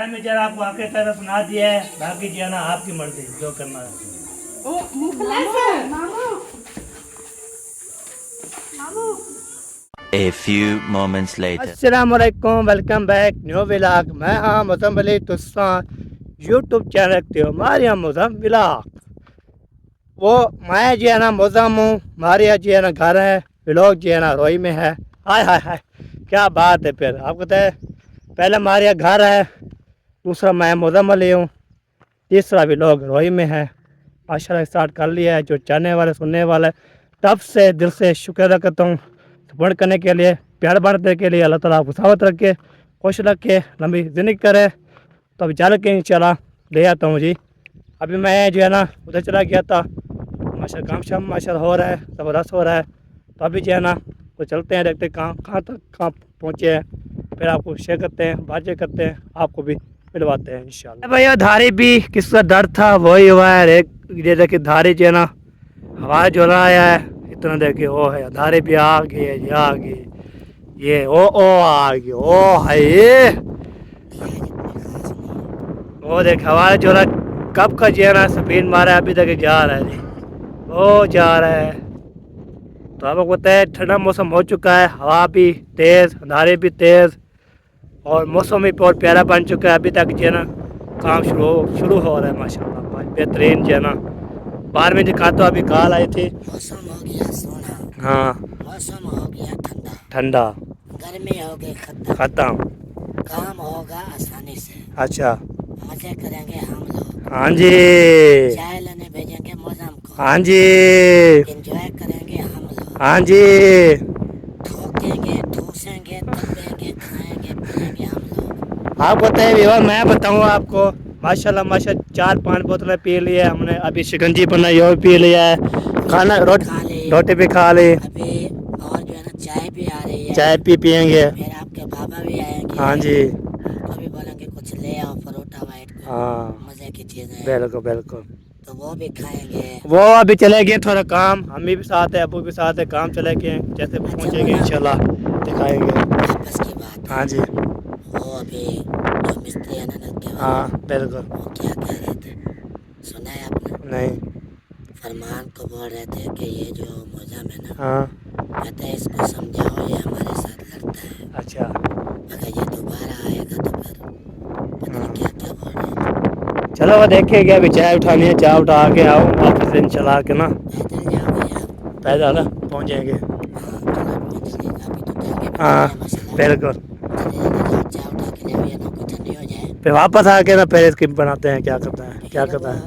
शायद में जरा आपको आके तरह सुना दिया है, बाकी जो है ना आपकी मर्जी जो करना है। ओ मुखलेस मामू मामू A few moments later. अस्सलामुअलैकुम, वेलकम बैक न्यू व्लॉग। मैं हाँ मुज़म अली तुस्सा यूट्यूब चैनल रखते हो हमारे यहाँ मुज़म व्लॉग। वो मैं जो है ना मुज़म हूँ, हमारे यहाँ जो है ना घर है, व्लॉग जो है ना रोई में है। हाय हाय हाय क्या बात है। फिर आपको पता है पहले हमारे यहाँ घर है, दूसरा मैं मुज़म अली हूँ, तीसरा व्लॉग रोई में है। माशाल्लाह स्टार्ट कर लिया है। जो चाहने वाले सुनने वाले तब से दिल से शुक्र अदा करता हूँ। सपोर्ट करने के लिए, प्यार बांटने के लिए अल्लाह ताला आपको सावत रखे, खुश रखे, लंबी ज़िंदगी करे। तो अभी चल के इंशाल्लाह ले आता हूँ जी। अभी मैं जो है ना उधर चला गया था, माशा काम शाम माशा हो रहा है, ज़बरदस्त हो रहा है। तो अभी जो है ना तो चलते हैं, देखते कहाँ कहाँ तक कहाँ पहुँचे हैं, फिर आपको शेयर करते हैं, बातें करते हैं, आपको भी मिलवाते हैं इंशाल्लाह। भैया धारी भी किसका दर्द था वही हुआ है। एक ये देखिए धारी जो है ना हवा जो आया है, इतना देखिए वो है धारी भी आ गई है, ये आ गई, ये ओ आ गई, ओ है ये वो देख हवा जो है कब का जो है ना स्पीड मारा है, अभी तक जा रहा है जी, वो जा रहा है। तो अब पता है ठंडा मौसम हो चुका है, हवा भी तेज़, अंधारे भी तेज़, और मौसम भी बहुत प्यारा बन चुका है। अभी तक जो है ना काम शुरू हो रहा है माशाल्लाह, बेहतरीन जो है ना। बाहर में दिखा तो अभी काल आई थी, मौसम हो गया सोना, हाँ मौसम हो गया ठंडा, ठंडा, गर्मी हो गई खत्म, खत्म। काम होगा आसानी से, अच्छा मजे करेंगे हम लोग, हाँ जी, चाय लेने भेजेंगे मौसम को, हाँ जी, एंजॉय करेंगे हम लोग, हाँ जी। ठोकेंगे ठूसेंगे दबेंगे खाएंगे पिएंगे हम लोग। आप बताइए विवाह, मैं बताऊँ आपको माशाल्लाह माशाल्लाह 4-5 बोतलें पी ली है हमने, अभी शिकंजी बनाई और पी लिया है, खाना रोटी भी खा ली, अभी और जो है ना चाय भी आ रही है, चाय पियेंगे। फिर आपके बाबा भी आएंगे, हाँ जी, उनको भी बोलेंगे कुछ ले आओ परोठा वाइट को, हाँ मजे की चीज़ है, बिल्कुल बिल्कुल। तो वो भी खाएंगे। वो अभी चले गए थोड़ा काम, मम्मी भी साथ है, अबू भी साथ है, काम चले गए, जैसे पहुँचेंगे इंशाल्लाह दिखाएंगे। आपस की बात है। हाँ जी, वो अभी जो मिस्त्री है ना नलके वाले, हाँ बिल्कुल। वो क्या कह रहे थे सुना है आपने? नहीं, फरमान को बोल रहे थे कि ये जो मौजम है ना, हाँ कहते हैं इसको समझाओ ये हमारे साथ लड़ता है, अच्छा, अगर ये दोबारा आएगा तो फिर पता नहीं क्या क्या बोल रहे थे। चलो वो देखेंगे। अभी चाय उठानी है, चाय उठा के आओ वापस इंशाल्लाह के ना पैदल जाओगे आप? पैदल पहुँच जाएंगे। हाँ चलो पहुँच जाइएगा, अभी तो टाइम भी बन हाँ गया माशाल्लाह। बिल्कुल, जल्दी जल्दी जाओ चाय उठा के ले आइए ना, कोई ठंडी हो जाए, फिर वापस आके ना फिर इसकी बनाते हैं, क्या करता है क्या फिर करता वो है।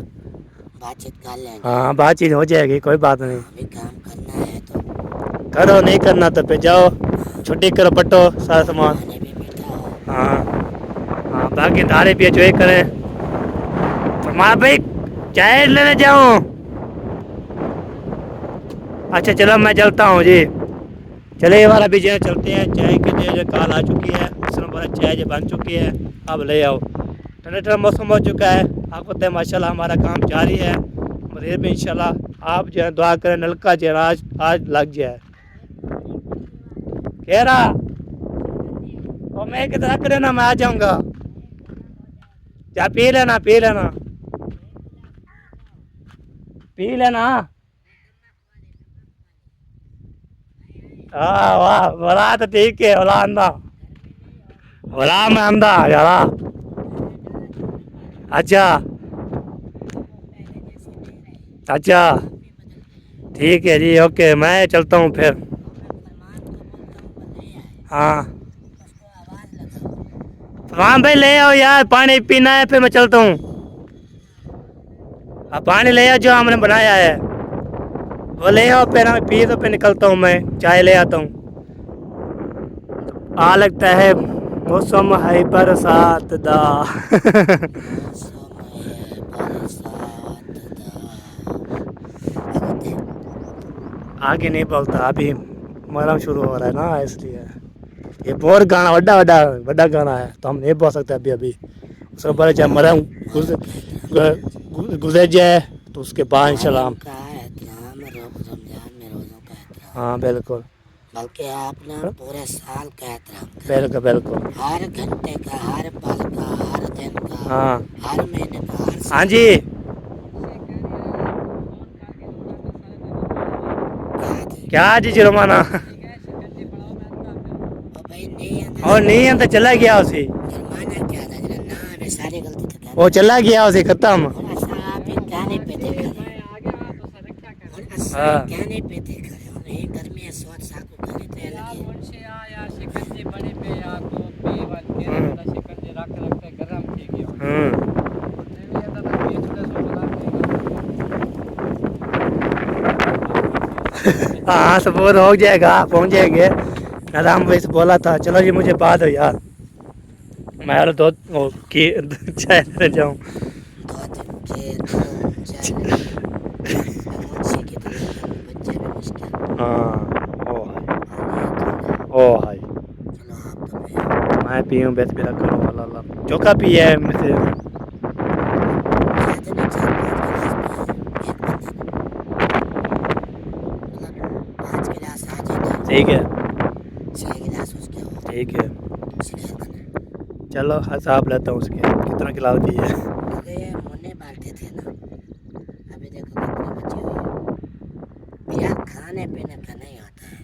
बातचीत कर लेंगे। हाँ बातचीत हो जाएगी, कोई बात नहीं। हाँ, अभी काम करना है तो करो, नहीं करना तो फिर जाओ छुट्टी करो, पटो सारा सामान। पानी भी मीठा हो। हाँ हाँ, बाकी धारे भी एंजॉय करें। फरमान भाई चाय लेने जाऊँ? अच्छा चलो मैं चलता हूँ जी, चले ये वाला भी जो है चलते हैं। चाय की जो कॉल आ चुकी है, उस नंबर चाय जो बन चुकी है, अब ले आओ। ठंडा ठंडा मौसम हो चुका है, आपको पता है माशाल्लाह हमारा काम जारी है। मरीज में इंशाल्लाह आप जो है दुआ करें नलका जो है आज लग जाए। कह रहा और मैं किधर रख देना, मैं आ जाऊँगा। क्या पी लेना पी लेना पी लेना। हाँ वाह, बड़ा तो ठीक है, बड़ा आंदा बड़ा मैं आंदा यारा। अच्छा अच्छा ठीक है जी, ओके मैं चलता हूँ फिर। हाँ फरमान भाई ले आओ यार, पानी पीना है, फिर मैं चलता हूँ। आप पानी ले आओ जो हमने बनाया है, वो ले आओ, फिर मैं पी तो फिर निकलता हूँ, मैं चाय ले आता हूँ। आ लगता है मौसम है बरसात दा। मौसम है बरसात दा। आगे नहीं बोलता, अभी मरम शुरू हो रहा है ना, इसलिए ये बहुत गाना बड़ा गाना है, तो हम नहीं बोल सकते अभी अभी। उसके बाद जब मरम गुजर जाए तो उसके बाद इंशाल्लाह। का एहतराम रमजान में रोज़ों का एहतराम, हाँ बिल्कुल बल्कि आप ना पूरे साल का एहतराम करें, बिल्कुल बिल्कुल। हर घंटे का, हर पल का, हर दिन हाँ हर महीने का हर साल हाँ जी क्या जी जुर्माना और भाई नहीं आना और नहीं है तो चला गया उसे जुर्माना क्या था जरा ना हमें सारी गलती तो वो चला गया उसे खत्म और साहब ये कहने पे देखा और हाँ असा कहने पे देखा और ये गर्मी है सोच साकू कहने तो लगे हम्म हाँ सपोर्ट हो जाएगा पहुंच जाएंगे आराम वैसे बोला था चलो जी मुझे बात हो यार मैं और दो वो की चाय लेने जाऊँ दो दिन के दो चार मुंशी की तरह घर में बच्चे भी मुश्किल हाँ और ये तो ओ हाय चलो आप तो फिर मैं पीऊँ बेस मेरा करो वाला चौका पिया है मुझे ज्यादा नहीं चार पाँच गिलास पिए एक बंदा मतलब 5 गिलास आ जाएगा ठीक है 6 गिलास उसके हो ठीक है शिकायत करना चलो हिसाब लेता हूँ उसके कितना गिलास पिए क्योंकि ये मुन्ने बांटते थे ना अभी देखो कितने बचे हुए यार खाने पीने का नहीं होता है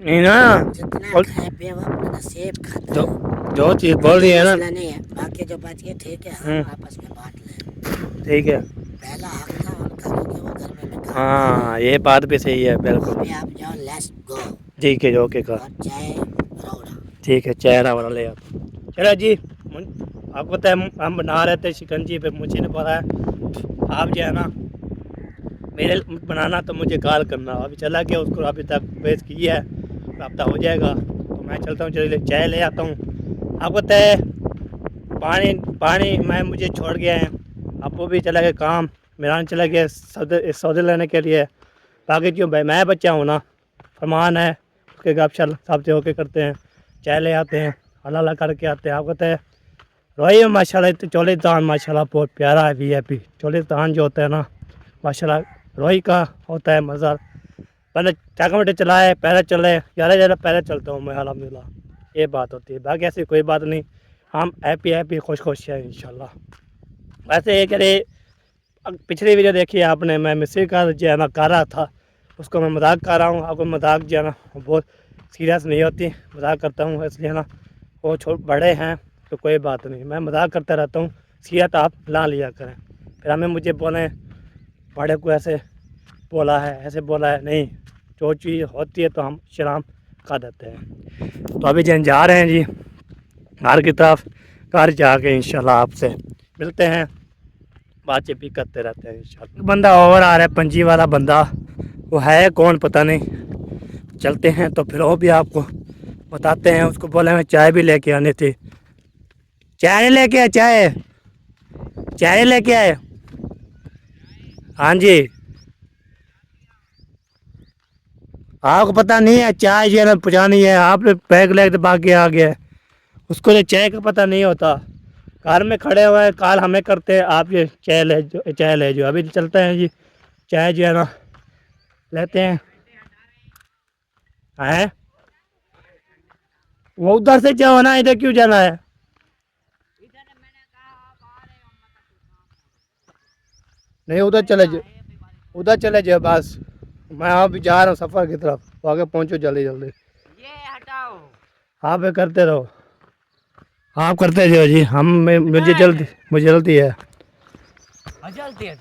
नहीं ना जितना और खाए पिए वो अपना नसीब खाता जो है जो चीज़ बोल रही है ना मसला नहीं है बाकी जो बच गए ठीक है हम आपस में बांट लें ठीक है पहला हक था उनका क्योंकि वो घर में काम कर रहे हाँ ये बात भी सही है हैं। बिल्कुल अभी आप जाओ लेट्स गो ठीक है ओके का और चाय रोड़ा ठीक है चेहरा वाला ले आप चलो जी आपको पता है हम बना रहे थे शिकंजी पे मुझे नहीं पता है आप जो है ना मेरे बनाना तो मुझे कॉल करना अभी चला गया उसको अभी तक बेस किया है रब्ता हो जाएगा तो मैं चलता हूँ चलिए चाय ले आता हूँ आपको पता है पानी पानी मैं मुझे छोड़ गया है आपको भी चला गया काम मेरा चला गया सौदे लेने के लिए बाकी क्यों भाई मैं बच्चा हूँ ना फरमान है उसके गपशप सबसे होके करते हैं चाय ले आते हैं अल्लाह करके आते हैं आपको पता है रोई माशाल्लाह चोलिस्तान माशाल्लाह बहुत प्यारा है वीआईपी चोलिस्तान जो होता है ना माशाल्लाह रोई का होता है मज़ा पहले चकमटे चलाए पैदल चले ज़्यादा पैदल चलता हूँ मैं अल्हम्दुलिल्लाह ये बात होती है बाकी ऐसी कोई बात नहीं हम हैप्पी खुश खुश हैं इंशाल्लाह वैसे ये करे पिछली वीडियो देखी आपने मैं मिस्री का जो है ना कर रहा था उसको मैं मजाक कर रहा हूँ आपको मजाक जो है ना बहुत सीरियस नहीं होती मजाक करता हूँ इसलिए ना वो बड़े हैं तो कोई बात नहीं मैं मजाक करता रहता हूँ सीरियत आप ला लिया करें फिर हमें मुझे बोलें बड़े को ऐसे बोला है ऐसे बोला है नहीं जो चीज़ होती है तो हम शराम कर देते हैं तो अभी जन जा रहे हैं जी घर की तरफ घर जाके इंशाल्लाह आपसे मिलते हैं बातचीत भी करते रहते हैं इंशाल्लाह बंदा और आ रहा है पंजी वाला बंदा वो है कौन पता नहीं चलते हैं तो फिर वो भी आपको बताते हैं उसको बोले मैं चाय भी लेके आनी थी चाय नहीं लेके आए चाय लेके आए हाँ जी आपको पता नहीं है चाय जो है ना पहुँचानी है आपने पैक लेके बाकी आ गया उसको तो चाय का पता नहीं होता कार में खड़े हुए हैं कॉल हमें करते हैं आप ये चाय ले जो अभी चलते हैं जी चाय जो है ना लेते हैं हैं वो उधर से जाओ ना इधर क्यों जाना है नहीं उधर चले जाओ बस मैं अभी जा रहा हूँ सफ़र की तरफ आगे पहुँचो जल्दी जल्दी ये हटाओ आप ये करते रहो आप करते जाओ जी मुझे जल्दी है जल्दी है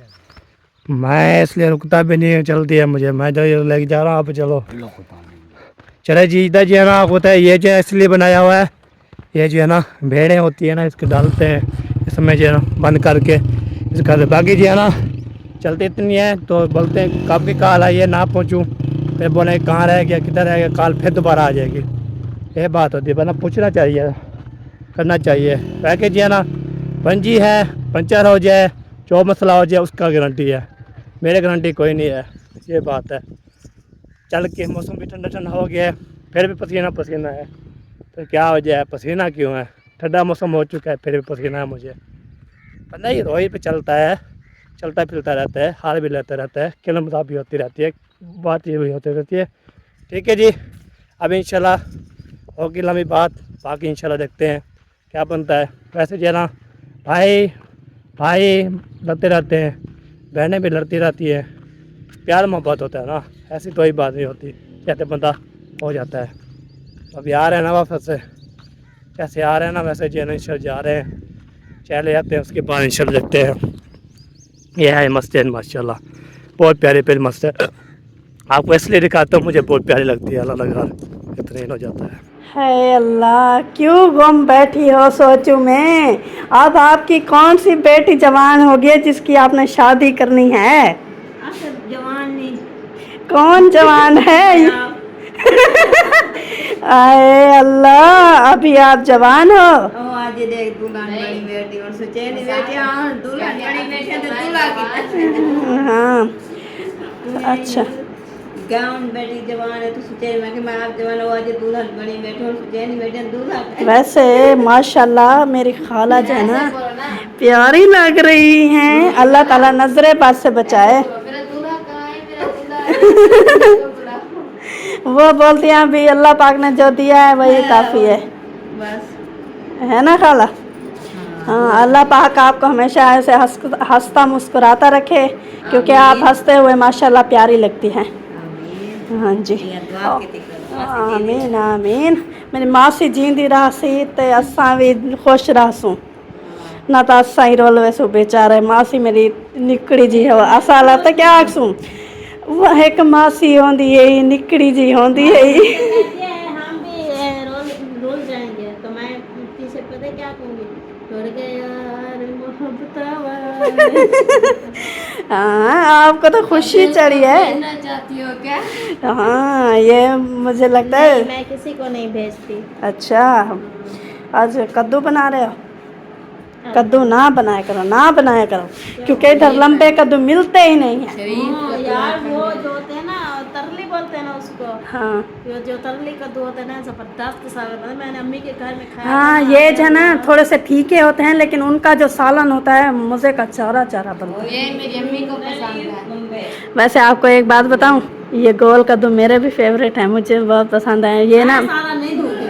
मैं इसलिए रुकता भी नहीं चलती है मुझे मैं जो लेके जा रहा हूँ आप चलो चले जी इधर जो है ना होता है ये जो है इसलिए बनाया हुआ है ये जो है ना भेड़ें होती है ना इसको डालते हैं इसमें जो है ना बंद करके इसका बाकी जो है ना चलते इतनी है तो बोलते हैं कब की कॉल आई है ना पहुँचूँ फिर बोले कहाँ रह गया किधर रह गया कॉल फिर दोबारा आ जाएगी ये बात होती है वरना पूछना चाहिए करना चाहिए वैसे जो है ना पंजी है पंचर हो जाए जो मसला हो जाए उसका गारंटी है मेरे गारंटी कोई नहीं है ये बात है चल के मौसम भी ठंडा ठंडा हो गया है फिर भी पसीना पसीना है तो क्या हो जाए पसीना क्यों है ठंडा मौसम हो चुका है फिर भी पसीना है मुझे पता ही रोही पे चलता फिरता रहता है हार भी लेता रहता है किलमता भी होती रहती है बात ये भी होती रहती है ठीक है जी अब इंशाल्लाह होगी लंबी बात बाकी इंशाल्लाह देखते हैं क्या बनता है वैसे जो है ना भाई भाई लड़ते रहते हैं, बहनें भी लड़ती रहती है, प्यार मोहब्बत होता है ना, ऐसी कोई बात नहीं होती, कहते बंदा हो जाता है। अभी आ रहे हैं ना वापस से, जैसे आ रहे हैं ना वैसे इंशाल्लाह जा रहे हैं, चले जाते हैं, उसके बाद इंशाल्लाह देखते हैं। यह है मस्जिद माशाल्लाह, बहुत प्यारी प्यारी मस्जिद है, आपको इसलिए दिखाता हूँ, मुझे बहुत प्यारी लगती है। अल्लाह लगा इतना ही हो जाता है। है अल्लाह, क्यों गुम बैठी हो सोचू में। अब आपकी कौन सी बेटी जवान हो गई जिसकी आपने शादी करनी है? जवान नहीं, कौन जवान है? आए अल्लाह, अभी आप जवान हो? ओ आज ये देख दुल्हन बड़ी बेटी और सुचैनी बेटी। हाँ दुल्हन बड़ी बेटी तो दूल्हा की हाँ अच्छा, गाँव बेटी जवान है तो सुचैनी में कि मैं आप जवान हो, आज ये दुल्हन बड़ी बेटी और सुचैनी बेटी दूल्हा की। वैसे माशाल्लाह मेरी खाला जो है ना प्यारी लग रही हैं, अल्लाह ताला नजरे बात से बचाए। वो बोलती हैं अभी अल्लाह पाक ने जो दिया है वही काफ़ी है, बस है ना खाला? हाँ, अल्लाह पाक आपको हमेशा ऐसे हंसता मुस्कुराता रखे, क्योंकि आप हंसते हुए माशाल्लाह प्यारी लगती हैं। हाँ जी, आमीन आमीन। मेरी मासी जींदी रहासी ते असां भी खुश रहसूं, ना तो असां ही रोल वैसो बेचारे। मासी मेरी निकड़ी जी हो, असां ला तो क्या आखसूं, वह एक मासी होंदी है निकड़ी जी होंदी है। हम भी रोल जाएंगे तो मैं पीछे पता क्या कहूँगी, छोड़ के यार मोहब्बत हाँ, आपको तो खुशी चढ़ी है। भेजना चाहती हो क्या? हाँ, ये मुझे लगता है। मैं किसी को नहीं भेजती। अच्छा, आज कद्दू बना रहे हो? कद्दू ना बनाया करो, ना बनाया करो, क्योंकि इधर लंबे कद्दू मिलते ही नहीं है। हाँ, यार वो जो होते हैं ना तरली बोलते हैं ना उसको, हाँ जो तरली कद्दू होते हैं ना जबरदस्त सालन बनता है। मैंने अम्मी के घर में खाया हाँ, था। ये जो है ना थोड़े से फीके होते हैं, लेकिन उनका जो सालन होता है मज़े का चारा चारा बनता है। ये मेरी अम्मी को पसंद है। वैसे आपको एक बात बताऊं, ये गोल कद्दू मेरे भी फेवरेट है, मुझे बहुत पसंद है। ये ना सारा नहीं दूंगी,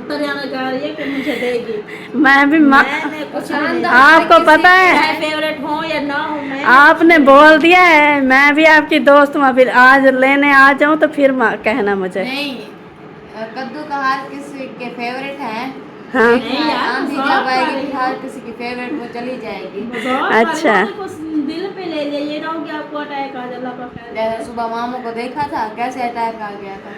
तरियाना कह रही है कि मुझे देगी। मैं भी मैंने कुछ आपको पता है, फेवरेट हो या ना हो, मैं आपने बोल दिया है, मैं भी आपकी दोस्त हूँ। फिर आज लेने आ जाऊँ तो फिर कहना मुझे। नहीं, कद्दू का हर किसी के फेवरेट है। हाँ आंधी जब आएगी हर किसी की फेवरेट वो चली जाएगी। अच्छा, कुछ दिल पे ले लिया, ये ना हो कि आपको अटैक आ जाए। का खैर जैसे सुबह मामू को देखा था कैसे अटैक आ गया था।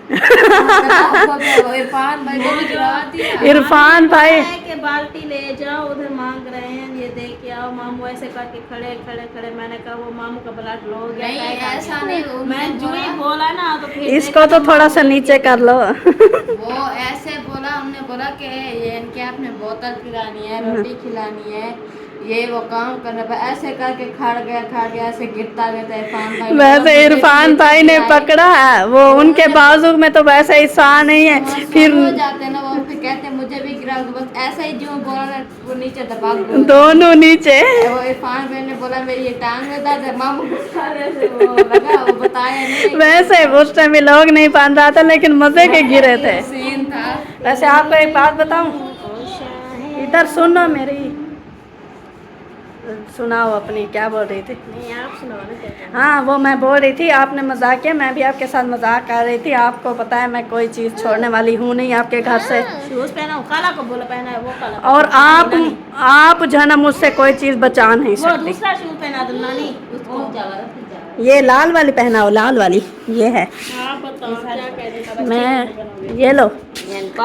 वो इरफान भाई को भी गिरा दिया। इरफान भाई है कि बाल्टी ले जाओ, उधर मांग रहे हैं, ये दे के आओ। मामू ऐसे करके खड़े खड़े खड़े, मैंने कहा वो मामू का ब्लड लो हो गया। नहीं, attack आ ऐसा गया। नहीं, मैं जो ही बोला ना तो फिर इसको तो थोड़ा सा नीचे कर लो। वो ऐसे बोला, हमने बोला कि ये इनके आपने बोतल खिलानी है, रोटी खिलानी है, ये वो काम करना। ऐसे करके खड़ गया ऐसे गिरता रहता है इरफान भाई। वैसे इरफान भाई ने पकड़ा है, वो उनके बाजू में तो वैसे ही सा नहीं है। फिर हो जाते हैं ना वो, फिर कहते हैं मुझे भी गिरा दो, बस ऐसा ही जो बोला वो नीचे दबा दो। दोनों नीचे। वो इरफान भाई ने बोला मेरी ये टांग में दर्द है, मामू को सारे से वो लगा, वो बताया नहीं। वैसे उस टाइम लोग नहीं बांध रहा था, लेकिन मजे के गिरे थे। सीन था। वैसे आपको एक बात बताऊं, इधर सुनो मेरी, सुनाओ अपनी, क्या बोल रही थी? नहीं आप सुनाओ ना क्या। हाँ, वो मैं बोल रही थी, आपने मजाक किया, मैं भी आपके साथ मजाक कर रही थी। आपको पता है मैं कोई चीज़ छोड़ने वाली हूँ नहीं आपके घर से। शूज पहना हो, काला को बोला पहना है वो काला। और आप जो है ना मुझसे कोई चीज़ बचा नहीं वो सकती। दूसरा शूज पहना दो नानी, उसको जावा। ये लाल वाली पहनाओ, लाल वाली ये है। आप बताओ क्या कह रही थी? मैं ये लो,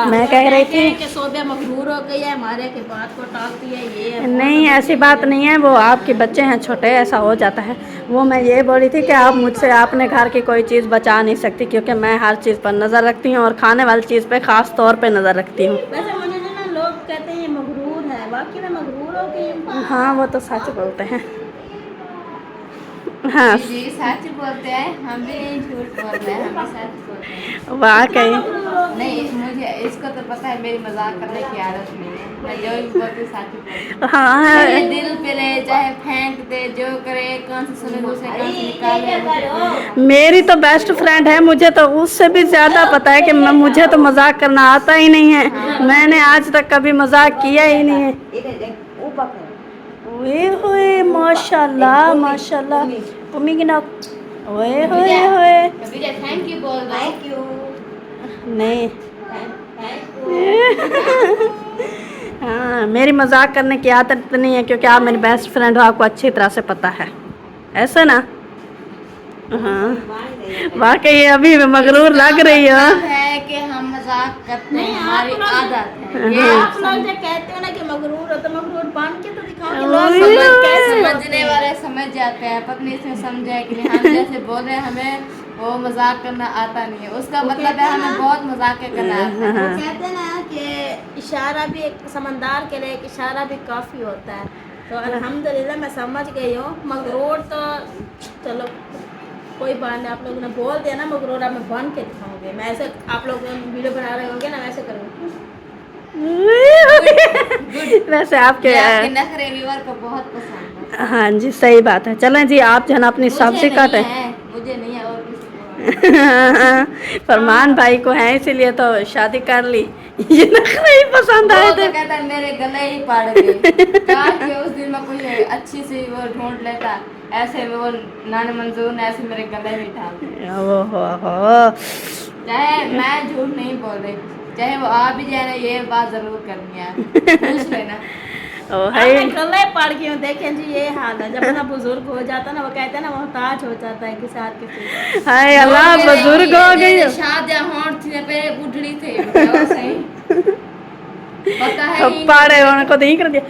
मैं कह रही थी कि सोबे मखरूर हो गई है, हमारे के बात को टालती है, ये है, नहीं, ऐसी बात नहीं है, वो आपके बच्चे हैं छोटे, ऐसा हो जाता है। वो मैं ये बोल रही थी कि आप मुझसे अपने घर की कोई चीज़ बचा नहीं सकती, क्योंकि मैं हर चीज़ पर नज़र रखती हूँ और खाने वाली चीज़ पे ख़ास तौर पे नज़र रखती हूँ। वैसे मुझे जो ना लोग कहते हैं ये मखरूर है, वाकई में मखरूर हो गई। हाँ, वो तो सच बोलते हैं। हाँ जी सच बोलते हैं, हम भी नहीं झूठ बोल रहे हैं, हम भी सच बोलते हैं। वाकई। नहीं, मुझे इसको तो पता है मेरी मजाक करने की आदत नहीं है, मैं जो भी बोलती सच बोलती हूँ। हाँ चाहे दिल पे ले, चाहे फेंक दे, जो करे, कान से सुने दूसरे कान से निकाले। मेरी तो बेस्ट फ्रेंड है, मुझे तो उससे भी ज़्यादा पता है कि मुझे तो मजाक करना आता ही नहीं है। मैंने आज तक कभी मजाक किया ही नहीं है। ओए होए माशाल्लाह माशाल्लाह मम्मी की ना ओए होए होए विजय थैंक यू बोल दो। Thank you. नहीं हाँ मेरी मजाक करने की आदत नहीं है क्योंकि आप मेरी बेस्ट फ्रेंड हो, आपको अच्छी तरह से पता है ऐसा ना। हाँ वाकई अभी मैं मगरूर लग रही हूँ। मतलब है कि हम मजाक करते हैं, हमारी आदत है ये। आप लोग जो कहते हो ना कि मगरूर हो तो मगरूर बन के तो दिखाओ कि लोग ओए समझ ओए। कैसे समझने वाले समझ जाते हैं, पत्नी से समझे कि नहीं, हम जैसे बोल रहे हैं हमें वो मजाक करना आता नहीं है, उसका मतलब है हमें बहुत मजाक करना आता है। वो कहते हैं ना कि इशारा भी एक समझदार के लिए एक इशारा भी काफ़ी होता है। तो अल्हम्दुलिल्लाह मैं समझ गई हूँ। मगरूर तो चलो कोई बात नहीं, आप लोगों ने बोल दिया ना मगरूर, अब मैं बन के दिखाऊंगी। मैं ऐसे आप लोग वीडियो बना रहे होंगे ना वैसे करूँगी। वैसे आपके ये आपके नखरे व्यूअर को बहुत पसंद है। हाँ जी सही बात है। चलें जी आप जो है ना अपनी सब्जी काटें। मुझे नहीं है और किसी को। फरमान भाई को है इसीलिए तो शादी कर ली। ये नखरे ही पसंद आए वो थे। तो कहता है मेरे गले ही पड़ गए। काश कि उस दिन मैं कोई अच्छी सी वो ढूंढ लेता, ऐसे वो नाने मंजूर ने ऐसे मेरे गले में डाल दिया। ओहो चाहे मैं झूठ नहीं बोल रही, चाहे वो आ भी जाए ना, ये बात जरूर करनी है, पूछ लेना। ओ अब है मैं गले पड़ गई हूँ। देखें जी ये हाल है, जब ना बुजुर्ग हो जाता ना वो कहते हैं ना मोहताज हो जाता है किसी हाथ किसी। हाय अल्लाह बुजुर्ग हो गई। शादियां होड़ थी पे बुढ़ड़ी थे, बताओ सही। पता है ही नहीं। पाड़े उनको तो ही कर दिया।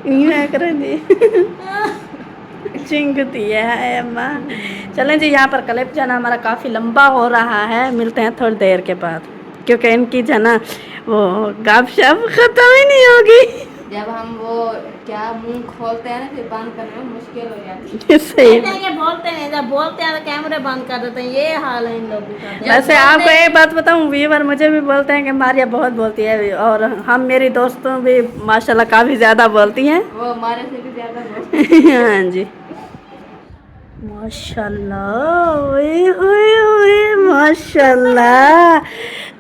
ये कर दी चिंगती है अम्मा। चलें जी यहाँ पर क्लिप जो है ना हमारा काफ़ी लंबा हो रहा है, मिलते हैं थोड़ी देर के बाद क्योंकि इनकी जो है ना वो गपशप खत्म ही नहीं होगी। जब हम वो क्या मुंह खोलते हैं ना फिर बंद करने में मुश्किल हो जाती है। सही कहते हैं कि बोलते नहीं, जब बोलते हैं तो कैमरे बंद कर देते हैं। ये हाल है इन लोगों का। वैसे आपको एक बात बताऊं, व्यूअर मुझे भी बोलते हैं कि मारिया बहुत बोलती है और हम मेरी दोस्तों भी माशाल्लाह काफ़ी ज़्यादा बोलती हैं। वो हमारे से भी ज्यादा बोलते हाँ जी माशाल्लाह ओए ओए ओए माशाल्लाह।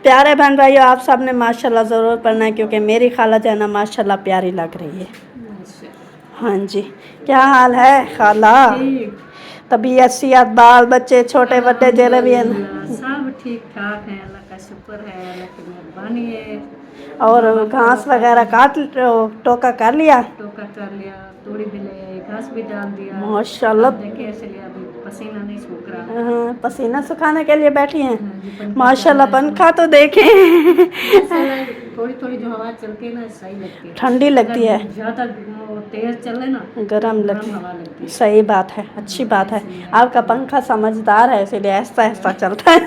प्यारे बहन भाइयों आप सब ने माशाल्लाह ज़रूर पढ़ना है क्योंकि मेरी खाला जो है ना माशाल्लाह प्यारी लग रही है। हाँ जी क्या हाल है खाला? तबीयत सियत बाल बच्चे छोटे बड़े जेरे भी हैं सब ठीक ठाक है, अल्लाह का शुक्र है, अल्लाह की मेहरबानी है। और घास वगैरह काट टोका कर लिया? टोका कर लिया, तोड़ी भी ले आई, घास भी डाल दिया माशाल्लाह। अब देखिए इसलिए अभी पसीना नहीं सूख रहा। हाँ, पसीना सुखाने के लिए बैठी हैं। हाँ जी, पंखा माशाल्लाह चल रहा है। पंखा तो देखें थोड़ी थोड़ी जो हवा चलती है ना सही लगती है, ठंडी लगती है, अगर ज्यादा वो तेज चले ना गरम लगती हवा लगती है। सही बात है, अच्छी बात है। आपका पंखा समझदार है इसीलिए ऐसा ऐसा चलता है।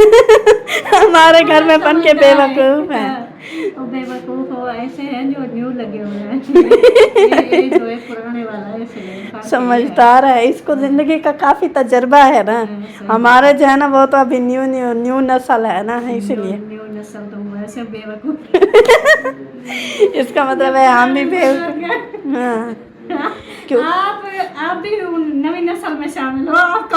हमारे घर में पंखे बेवकूफ़ हैं। वो बेवकूफ हो ऐसे हैं जो न्यू लगे हुए हैं। ये जो है पुराने वाला है इसलिए फर्क ये समझदार है, इसको जिंदगी का काफी तजुर्बा है ना। हमारे जो है ना वो तो अभी न्यू न्यू न्यू नस्ल है ना इसीलिए। न्यू नस्ल तो वैसे बेवकूफ। इसका मतलब है हम भी बेवकूफ। हाँ क्यों आप भी नवी नस्ल में शामिल हो। आप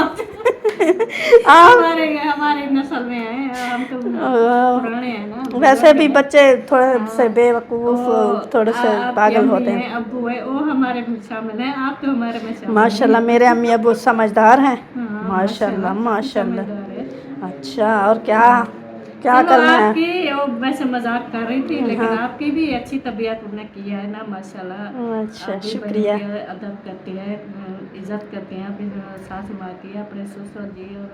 आप हमारे नस्ल में है, हम तो पुराने हैं ना। वैसे भी बच्चे थोड़े से बेवकूफ थोड़े से आपकी पागल अम्मी होते हैं। है, अब्बू है, वो हमारे में शामिल है, आप तो हमारे में शामिल माशाल्लाह मेरे अम्मी अबू समझदार हैं। हाँ, माशाल्लाह माशाल्लाह। समझदार है। अच्छा और क्या क्या चलो, करना है? आपकी वो वैसे मजाक कर रही थी लेकिन हाँ। आपकी भी अच्छी तबीयत उन्होंने किया है ना माशाल्लाह। अच्छा आप भी शुक्रिया। बड़ी अदब करती है, इज्जत करती हैं अपनी सास माँ की, अपने ससुर जी और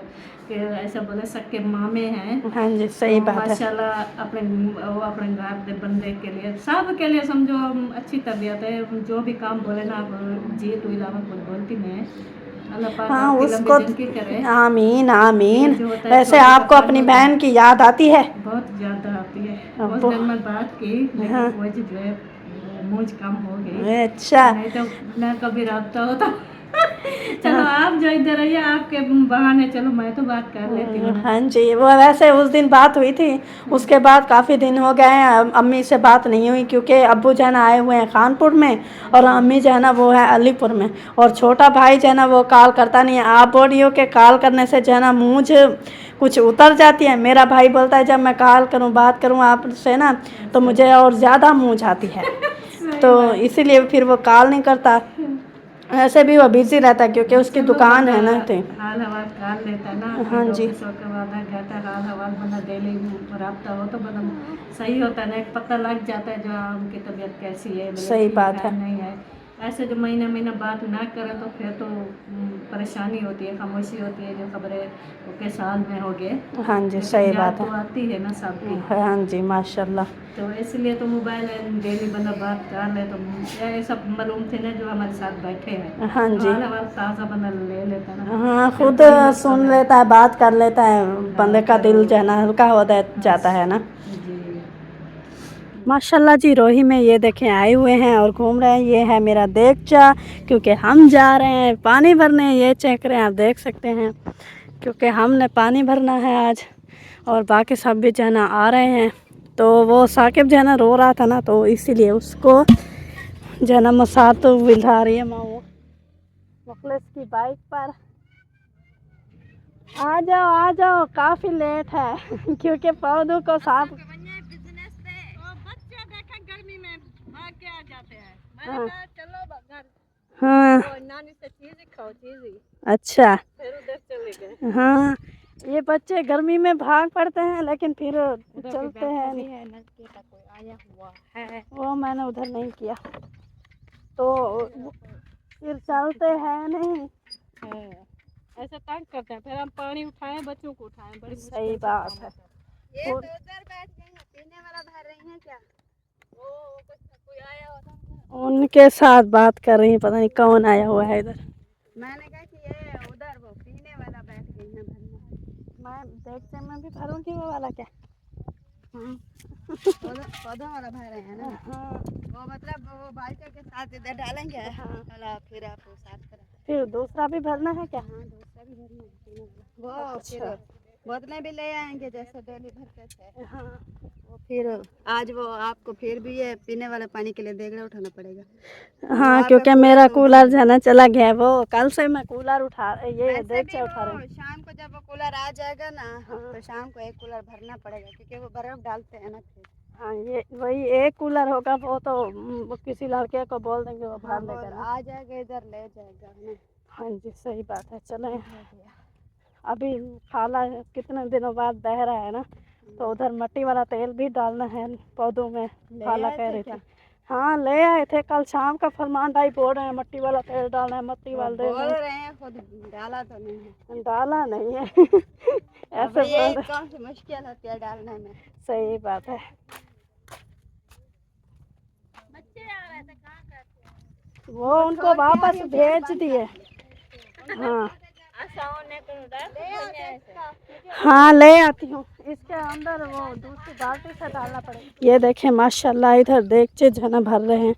के ऐसा बोले सबके मामे हैं। हाँ जी सही तो बात है। माशाल्लाह अपने घर के बंदे के लिए सब के लिए समझो अच्छी तबीयत है। जो भी काम बोले ना आप जी तो इलावा कुछ बोलती नहीं है। अल्लाह पाक हाँ आपकी उसको लंबी जिंदगी करे। आमीन आमीन। ये जो होता है वैसे छोटे आपको का अपनी काम बहन की याद आती है? बहुत ज़्यादा आती है। अब उस वो- दिन मैं बात की लेकिन हाँ। वो जो है मुझ कम हो गई, अच्छा नहीं तो ना कभी रब्ता होता। चलो आप जो इधर आइए, आपके बहाने चलो मैं तो बात कर लेती हूँ। हाँ जी वो वैसे उस दिन बात हुई थी, उसके बाद काफ़ी दिन हो गए हैं अम्मी से बात नहीं हुई क्योंकि अब्बू जो है ना आए हुए हैं कानपुर में और अम्मी जो है ना वो है अलीपुर में और छोटा भाई जो है ना वो कॉल करता नहीं है। आप बोल रही हो कि कॉल करने से जो है ना मुझे कुछ उतर जाती है। मेरा भाई बोलता है जब मैं कॉल करूं बात करूं आपसे ना तो मुझे और ज़्यादा मूंझ आती है। तो इसीलिए फिर वो कॉल नहीं करता। ऐसे भी वो बिजी रहता है क्योंकि उसकी दुकान है ना। थे हाल हवाल कर लेता है ना। हाँ जी। ऑफिस के बाद जाता है, हाल हवाल बना डेली रब्ता हो तो मतलब सही होता है ना, एक पता लग जाता है जो उनकी तबीयत कैसी है, बोले सही ठीक बात है। नहीं है। ऐसे जो महीना महीना बात ना करें तो फिर तो परेशानी होती है, खामोशी होती है, जो खबरें के साल में हो गए। हाँ जी, लेकिन सही याद बात तो है। आती है ना सबकी। हाँ जी, माशाल्लाह। तो इसलिए तो मोबाइल डेली बंदा बात कर ले तो ये सब मालूम थे ना जो हमारे साथ बैठे हैं। हाँ जी। हाल हवाल ताज़ा बंदा ले लेता ना। हाँ, फिर खुद कोई मसला सुन नहीं। लेता है, बात कर लेता है, बंदे का दिल जो है ना हल्का हो जाता है ना। जी। माशाल्लाह जी, रोही में ये देखें आए हुए हैं और घूम रहे हैं। ये है मेरा देगचा, क्योंकि हम जा रहे हैं पानी भरने। ये चेक करें, आप देख सकते हैं, क्योंकि हमने पानी भरना है आज और बाकी सब भी जो है ना आ रहे हैं। तो वो साकिब जो है ना रो रहा था ना, तो इसीलिए उसको जो है ना मसात बिठा रही है माँ वो मुखलिस की बाइक पर। आ जाओ, काफ़ी लेट है क्योंकि पौधों को साफ हाँ। हाँ। अच्छा। हाँ, ये बच्चे गर्मी में भाग पड़ते हैं लेकिन फिर चलते हैं। वो मैंने उधर नहीं किया, तो फिर चलते हैं नहीं। ऐसा तंग करते हैं, फिर हम पानी उठाएं, बच्चों को उठाएं, बड़ी सही बात है। ये तो उधर बैठ गए हैं, पीने वाला भर रही हैं क्या? वो कोई आया होता है। उनके साथ बात कर रही हैं, पता नहीं कौन आया हुआ है इधर। मैंने कहा कि ये उधर वो पीने वाला बैठ गई है भरने। मैं देखते मैं भी भरूंगी वो वाला क्या। पौधों वाला भर रहे हैं ना। हाँ। वो मतलब वो बाल्टी के साथ इधर डालेंगे। हाँ। फिर आप साफ करें। फिर दूसरा भी भरना है क्या। हाँ, दूसरा भी भरना है पीने वाला। वो अच्छा। फिर बोतलें भी ले आएंगे जैसे डेली भरते थे। हाँ। वो फिर आज वो आपको फिर भी ये पीने वाले पानी के लिए देगड़ा उठाना पड़ेगा। हाँ, क्योंकि मेरा कूलर जो है ना चला गया है। वो कल से मैं कूलर ये देगचा उठा रही हूँ। शाम को जब वो कूलर आ जाएगा ना, तो शाम को एक कूलर भरना पड़ेगा क्योंकि वो बर्फ डालते हैं ना फिर। हाँ, ये वही एक कूलर होगा, वो तो किसी लड़के को बोल देंगे, वो भर देगा ना। आ जाएगा, इधर ले जाएगा। हाँ जी, सही बात है। चले, अभी खाला कितने दिनों बाद बह रहा है ना, तो उधर मिट्टी वाला तेल भी डालना है पौधों में, खाला कह रही थी। हाँ, ले आए थे कल शाम का। फरमान भाई बोल रहे हैं मिट्टी वाला तेल डालना है, मिट्टी वाला बोल रहे हैं, खुद डाला तो नहीं है। डाला नहीं है ऐसे ये कौन सी मुश्किल होती है डालने में। सही बात है। वो उनको वापस भेज दिए। हाँ हाँ, ले आती हूँ। इसके अंदर वो दूसरी बाल्टी से डालना पड़ेगा। ये देखें माशाल्लाह, इधर देखचे जो है ना भर रहे हैं।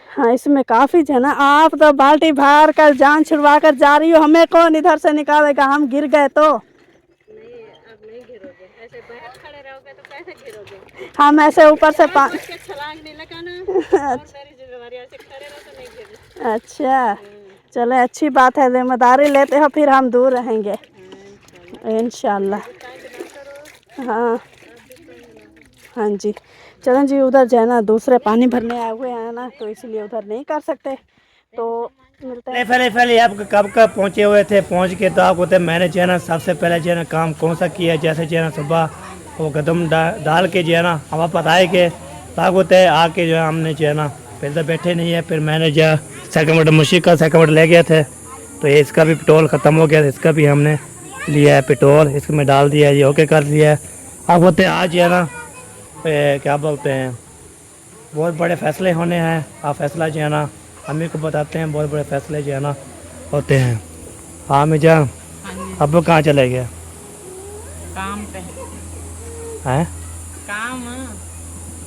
हाँ, इसमें काफ़ी जो है ना। आप तो बाल्टी भर कर जान छुड़वा कर जा रही हो, हमें कौन इधर से निकालेगा, हम गिर गए तो। नहीं गिरोगे, ऐसे बाहर खड़े रहोगे तो कैसे गिरोगे? हम ऐसे ऊपर से छलांग नहीं लगाना। मेरी जिम्मेदारी, ऐसे खड़े रहो तो नहीं गिरोगे। अच्छा, चले, अच्छी बात है। जिम्मेदारी लेते हो, फिर हम दूर रहेंगे इंशाल्लाह। हाँ हाँ जी, चलें जी। उधर जो है ना दूसरे पानी भरने आए हुए हैं ना, तो इसलिए उधर नहीं कर सकते, तो मिलते हैं। पहले आप कब पहुँचे हुए थे? पहुँच के तो आपको तो मैंने जो है ना सबसे पहले जो है ना काम कौन सा किया, जैसे जो है ना सुबह वो कदम डाल के जो है ना हवा पताए के ताक होते है आके जो है हमने जो है ना पहले तो बैठे नहीं है। फिर मैंने जो सेकंड मुशी का सेकंड ले गए थे, तो ये इसका भी पेट्रोल ख़त्म हो गया था, इसका भी हमने लिया है पेट्रोल, इसमें डाल दिया है, ये ओके कर दिया है। अब होते आज जो है ना क्या बोलते हैं, बहुत बड़े फैसले होने हैं। आप फैसला जो है ना हम ही को बताते हैं, बहुत बड़े फैसले जो है ना होते हैं। हाँ मिर्जा, अब कहाँ चले गए? काम पे हैं? काम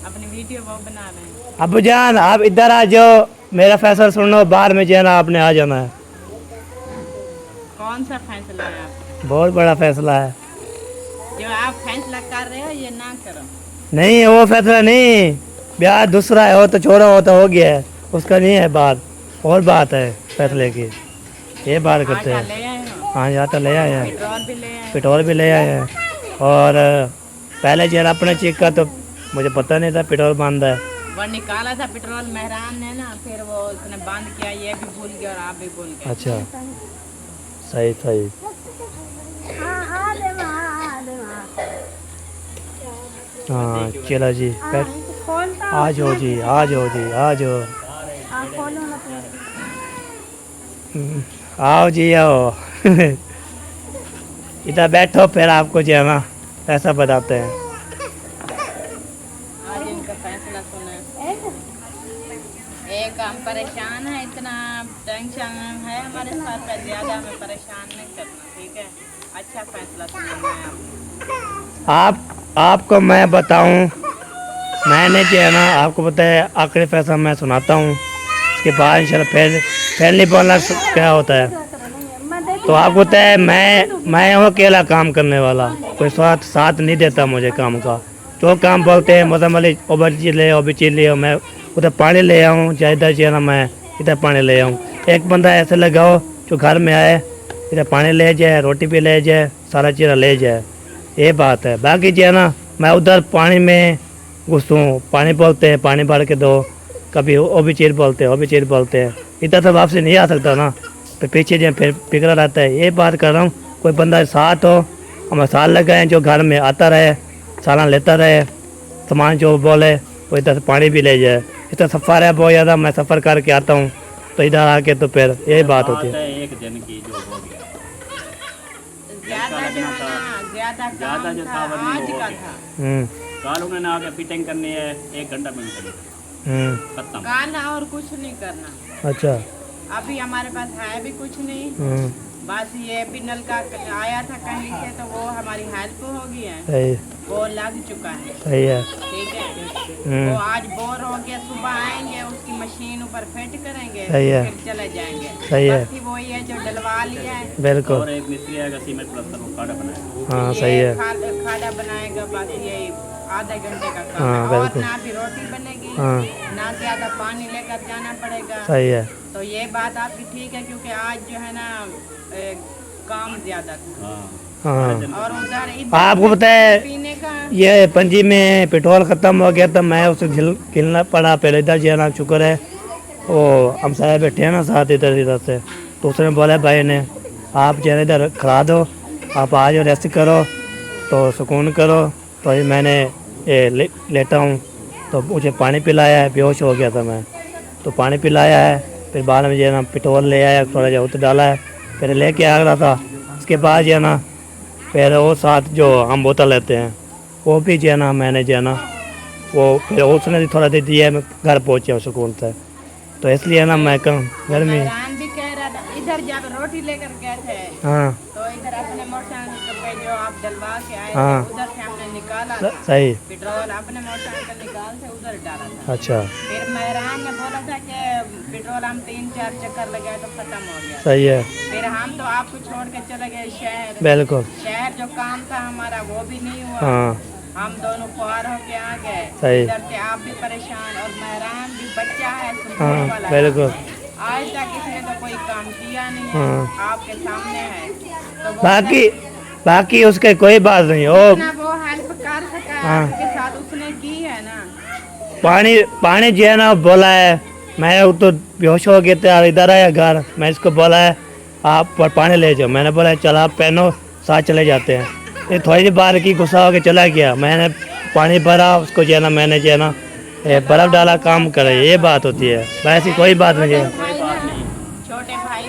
अपनी वीडियो बना रहे हैं। अबू जान, आप इधर आ जाओ, मेरा फैसला सुनो, बाहर में जो है ना आपने आ जाना है। कौन सा फैसला है आपका? बहुत बड़ा फैसला है। जो आप फैसला कर रहे हो ये ना करो। नहीं, वो फैसला नहीं, ब्याह दूसरा है, वो तो छोड़ा हो तो हो गया है, उसका नहीं है बात, और बात है फैसले की, ये बात करते हैं। ले आए हो? हाँ, यहाँ तो ले आए हैं, पेट्रोल भी ले आए। पेट्रोल भी ले आए हैं। और पहले जो है अपने चीज का तो मुझे पता नहीं था पेट्रोल बांधा है, वो निकाला था पेट्रोल मेहरान ने ना, फिर वो उसने बंद किया, ये भी भूल गया और आप भी भूल गए। अच्छा सही सही। हाँ चलो जी बैठ, आ जाओ जी, आ जाओ जी, आ जाओ। आओ जी आओ। इधर बैठो, फिर आपको जो है ना ऐसा बताते हैं। आज इनका फैसला सुना। एक हम परेशान है, इतना टेंशन है हमारे साथ का, ज्यादा हमें परेशान नहीं करना, ठीक है। अच्छा फैसला सुना है आपको मैं बताऊं, मैंने जो है ना आपको बताया आखिरी फैसला मैं सुनाता हूँ, उसके बाद इंशाल्लाह फिर नहीं बोलना क्या होता है। तो आपको पता है मैं हूँ अकेला काम करने वाला, कोई साथ नहीं देता मुझे काम का। जो काम बोलते हैं मतलब वाली ओबर चीज ले ओबी चीज ले, मैं उधर पानी ले आऊँ, चाहे इधर जो है ना मैं इधर पानी ले आऊँ। एक बंदा ऐसे लगाओ जो घर में आए, इधर पानी ले जाए, रोटी भी ले जाए, सारा चीज़ ले जाए, ये बात है। बाकी जो है ना मैं उधर पानी में घुसूँ, पानी बोलते हैं पानी भर के दो, कभी वो भी चीज़ बोलते हैं वो भी चीज़ बोलते हैं, इधर तो वापसी नहीं आ सकता ना, तो पीछे जो फिर फिक्र रहता है। ये बात कर रहा हूँ, कोई बंदा साथ हो, हम साल लगाएं जो घर में आता रहे, सालन लेता रहे, सामान जो बोले वो इधर से पानी भी ले जाए। इतना सफ़र है बहुत ज़्यादा, मैं सफ़र करके आता हूँ तो इधर आके तो फिर यही बात होती है। एक दिन की जो हो गया, ज्यादा जो है ना, ज्यादा जो था आज का था। कल उन्होंने आके फिटिंग करनी है, 1 घंटा में खत्म। गाना और कुछ नहीं करना। अच्छा अभी हमारे पास है भी कुछ नहीं, बस ये भी नलका आया था कहीं से, तो वो हमारी हेल्प हो गई है, सही वो लग चुका है, सही है। ठीक है। वो आज बोर हो गया, सुबह आएंगे उसकी मशीन ऊपर फिट करेंगे, सही है। फिर चले जाएंगे। सही है। बाकी वही है जो डलवा लिया है। बिल्कुल। और एक मिस्त्री आएगा सीमेंट प्लस्तर वो खाड़ा बनाएगा। हाँ सही है। खाड़ा बनाएगा, बस ये आधे घंटे का काम हाँ, है, और बिल्कुल। ना भी रोटी बनेगी, हाँ ना ज्यादा पानी लेकर जाना पड़ेगा। सही है। तो ये बात आपकी ठीक है, क्योंकि आज जो है ना काम ज्यादा था, हाँ और उधर आपको पता है पीने का ये पंजी में पेट्रोल ख़त्म हो गया था, मैं उसे खिलना पड़ा। पहले इधर जाना शुक्र है वो हम सारे बैठे हैं ना साथ इधर से, तो उसने बोला भाई ने आप जो है इधर खड़ा दो, आप आ जाओ रेस्ट करो तो सुकून करो। तो ये मैंने ये लेटा हूँ, तो मुझे पानी पिलाया है, बेहोश हो गया था मैं, तो पानी पिलाया है। फिर बाद में जो है ना पेट्रोल ले आया, थोड़ा जा उतर डाला है, फिर लेके आ रहा था। उसके बाद जो है ना फिर वो साथ जो हम बोतल लेते हैं वो भी जो है ना मैंने जो है ना वो फिर उसने भी थोड़ा दे दिया, मैं घर पहुँचा सुकून से। तो इसलिए ना मैं कहूँ गर्मी। मेहरान भी कह रहा था, इधर जब रोटी लेकर गए थे हाँ तो इधर अपने मोटरसाइकिल पे जो आप डलवा के आए हाँ। थे, उधर से हमने निकाला था सही। पेट्रोल, अपने मोटरसाइकिल निकाल से उधर डाला था। अच्छा फिर मेहरान ने बोला था कि पेट्रोल हम 3-4 चक्कर लगाए तो खत्म हो गया। सही है। फिर हम तो आपको छोड़ के चले गए शहर। बिल्कुल। शहर जो काम था हमारा वो भी नहीं हुआ। हाँ हम दोनों पार होके आ गए। सही। इधर से आप भी परेशान, और मेहरान भी बच्चा है सुनने हाँ वाला। बिल्कुल। आज तक इसने तो कोई काम किया नहीं है, हाँ। आपके सामने है, तो वो बाकी उसके कोई बात नहीं हो। जितना वो हेल्प कर सका है, हाँ। आपके साथ उसने की है ना। पानी जो है ना बोला है, मैं वो तो बेहोश हो गया था, इधर आया घर, मैं इसको बोला है आप पानी ले जाओ, मैंने बोला चल आप पहनो, साथ चले जाते हैं। ये थोड़ी देर बाद की गुस्सा होकर चला गया, मैंने पानी भरा, उसको जो है ना मैंने जो है ना बर्फ़ डाला, काम करे, ये बात होती है, वैसी कोई बात नहीं है। छोटे भाई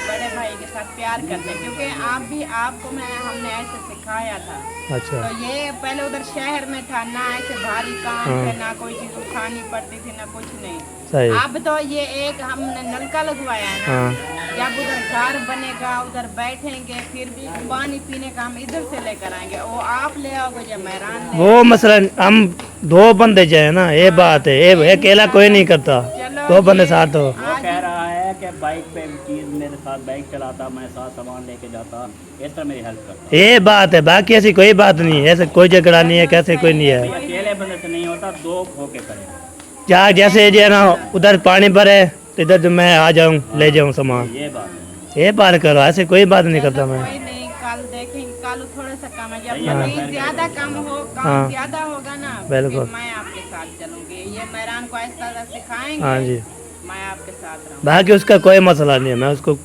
बड़े भाई के साथ प्यार करते हैं, क्योंकि आपको हमने ऐसे सिखाया था। अच्छा। तो ये पहले उधर शहर में था ना, ऐसे भारी काम हाँ। थे, ना कोई चीज उठानी पड़ती थी, ना कुछ नहीं। सही। अब तो ये एक हमने नलका लगवाया है ना, हाँ। जब उधर घर बनेगा उधर बैठेंगे, फिर भी पानी पीने का हम इधर से लेकर आएंगे, वो आप ले आओगे जब मेहरान ले। वो मसलन हम 2 बंदे जाए ना, ये बात है, ये अकेला कोई नहीं करता, 2 बंदे साथ हो। वो कह रहा है कि बाइक पे चीज मेरे साथ बाइक चलाता, मैं साथ सामान लेके जाता, इस तरह मेरी हेल्प करता। ये बात है, बाकी ऐसी कोई बात नहीं है, ऐसे कोई झगड़ा नहीं है, कैसे कोई नहीं है। अकेले बंदे से नहीं होता, 2 होके करे। जहाँ जैसे जो है ना उधर पानी भरे तो इधर जो मैं आ जाऊँ ले जाऊँ सामान, ये बात है। ये बात करो, ऐसे कोई बात नहीं करता मैं। कोई नहीं, कल देखेंगे, कल थोड़ा सा कम है, जब हाँ। कभी ज्यादा काम हाँ। ज्यादा होगा ना, बिल्कुल। फिर मैं आपके साथ चलूंगी, ये मेहरान को ऐसा सिखाएंगे। हाँ जी, मैं आपके साथ रहूँ। बाकी उसका कोई मसला नहीं है, मैं उसको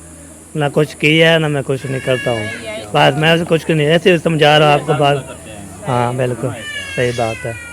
ना कुछ किया है ना मैं कुछ नहीं करता हूँ, बस मैं उसे कुछ नहीं, ऐसे समझा रहा हूँ आपको बात। हाँ बिल्कुल सही बात है।